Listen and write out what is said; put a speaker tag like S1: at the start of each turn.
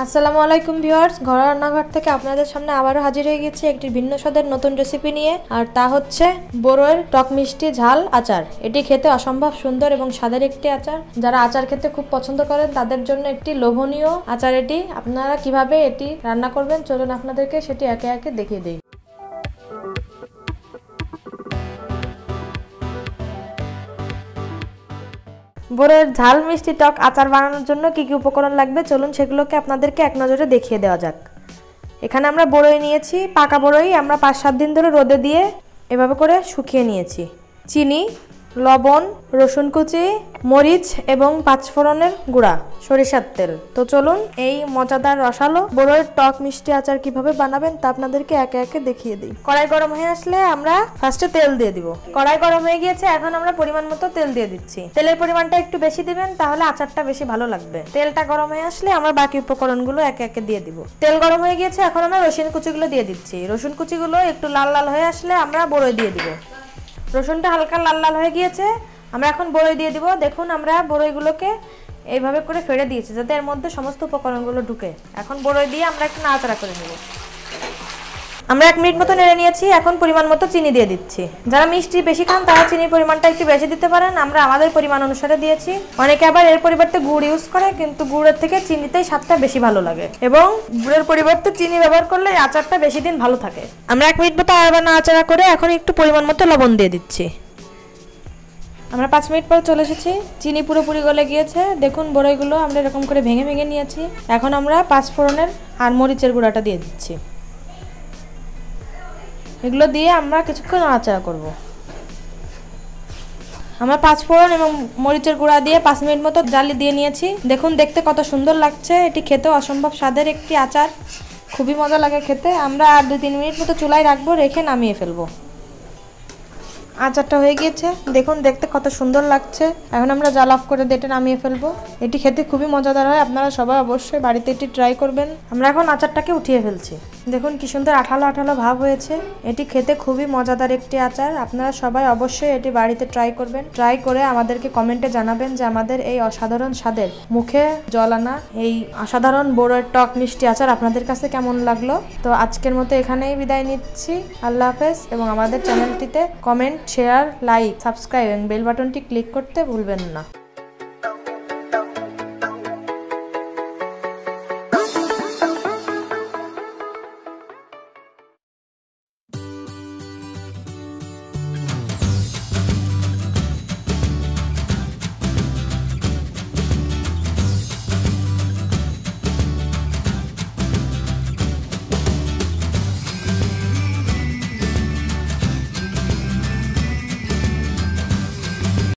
S1: আসসালামু আলাইকুম ভিউয়ার্স, ঘরোয়া রান্নাঘর থেকে আপনাদের সামনে আবারও হাজির হয়ে গেছি একটি ভিন্ন স্বাদের নতুন রেসিপি নিয়ে। আর তা হচ্ছে বরই'র টক মিষ্টি ঝাল আচার। এটি খেতে অসম্ভব সুন্দর এবং স্বাদের একটি আচার। যারা আচার খেতে খুব পছন্দ করেন তাদের জন্য একটি লোভনীয় আচার এটি। আপনারা কিভাবে এটি রান্না করবেন চলুন আপনাদেরকে সেটি একে একে দেখিয়ে দিই। বরই'র ঝাল মিষ্টি টক আচার বানানোর জন্য কি কি উপকরণ লাগবে চলুন সেগুলোকে আপনাদেরকে এক নজরে দেখিয়ে দেওয়া যাক। এখানে আমরা বরই নিয়েছি, পাকা বরই আমরা 5-7 দিন ধরে রোদে দিয়ে এভাবে করে শুকিয়ে নিয়েছি। চিনি, লবণ, রসুন কুচি, মরিচ এবং 5 ফোড়নের গুঁড়া, সরিষার তেল। তো চলুন এই মজাদার রসালো বরই'র টক মিষ্টি আচার কিভাবে বানাবেন তা আপনাদেরকে একে একে দেখিয়ে দিই। কড়াই গরম হয়ে আসলে আমরা ফার্স্টে তেল দিয়ে দিব। কড়াই গরম হয়ে গিয়েছে, এখন আমরা পরিমাণ মতো তেল দিয়ে দিচ্ছি। তেলের পরিমাণটা একটু বেশি দিবেন, তাহলে আচারটা বেশি ভালো লাগবে। তেলটা গরম হয়ে আসলে আমরা বাকি উপকরণগুলো একে একে দিয়ে দিব। তেল গরম হয়ে গিয়েছে, এখন আমরা রসুন কুচিগুলো দিয়ে দিচ্ছি। রসুন কুচিগুলো একটু লাল লাল হয়ে আসলে আমরা বরই দিয়ে দিব। রসুনটা হালকা লাল লাল হয়ে গিয়েছে, আমরা এখন বরই দিয়ে দিব। দেখুন আমরা বরইগুলোকে এইভাবে করে ফেড়ে দিয়েছি যাতে এর মধ্যে সমস্ত উপকরণগুলো ঢুকে। এখন বরই দিয়ে আমরা একটু নাড়াচাড়া করে নেব। আমরা 1 মিনিট মতো নেড়ে নিয়েছি, এখন পরিমাণ মতো চিনি দিয়ে দিচ্ছি। যারা মিষ্টি বেশি খান তারা চিনির পরিমাণটা একটু বেশি দিতে পারেন, আমরা আমাদের পরিমাণ অনুসারে দিয়েছি। অনেকে আবার এর পরিবর্তে গুড় ইউজ করে, কিন্তু গুড়ের থেকে চিনিতেই স্বাদটা বেশি ভালো লাগে এবং গুড়ের পরিবর্তে চিনি ব্যবহার করলে আচারটা বেশি দিন ভালো থাকে। আমরা 1 মিনিট মতো আবার নাড়াচাড়া করে এখন একটু পরিমাণ মতো লবণ দিয়ে দিচ্ছি। আমরা 5 মিনিট পর চলে এসেছি, চিনি পুরোপুরি গলে গিয়েছে। দেখুন বরইগুলো আমরা এরকম করে ভেঙে ভেঙে নিয়েছি। এখন আমরা 5 ফোড়নের আর মরিচের গুঁড়াটা দিয়ে দিচ্ছি। এগুলো দিয়ে আমরা কিছুক্ষণ নাড়াচাড়া করব। আমরা 5 ফোড়ন এবং মরিচের গুঁড়া দিয়ে 5 মিনিট মতো জালি দিয়ে নিয়েছি। দেখুন দেখতে কত সুন্দর লাগছে। এটি খেতেও অসম্ভব স্বাদের একটি আচার, খুবই মজা লাগে খেতে। আমরা আর 2-3 মিনিট মতো চুলায় রাখবো, রেখে নামিয়ে ফেলবো। আচারটা হয়ে গিয়েছে, দেখুন দেখতে কত সুন্দর লাগছে। এখন আমরা জাল অফ করে দিয়ে নামিয়ে ফেলবো। এটি খেতে খুবই মজাদার হয়, আপনারা সবাই অবশ্যই বাড়িতে এটি ট্রাই করবেন। আমরা এখন আচারটাকে উঠিয়ে ফেলছি। দেখুন কি সুন্দর আঠালো আঠালো ভাব হয়েছে। এটি খেতে খুবই মজাদার একটি আচার, আপনারা সবাই অবশ্যই এটি বাড়িতে ট্রাই করবেন। ট্রাই করে আমাদেরকে কমেন্টে জানাবেন যে আমাদের এই অসাধারণ স্বাদের, মুখে জল আনা এই অসাধারণ বরই'র টক মিষ্টি আচার আপনাদের কাছে কেমন লাগলো। তো আজকের মতো এখানেই বিদায় নিচ্ছি। আল্লাহ হাফেজ। এবং আমাদের চ্যানেলটিতে কমেন্ট, শেয়ার, লাইক, সাবস্ক্রাইব এবং বেল বাটনটি ক্লিক করতে ভুলবেন না।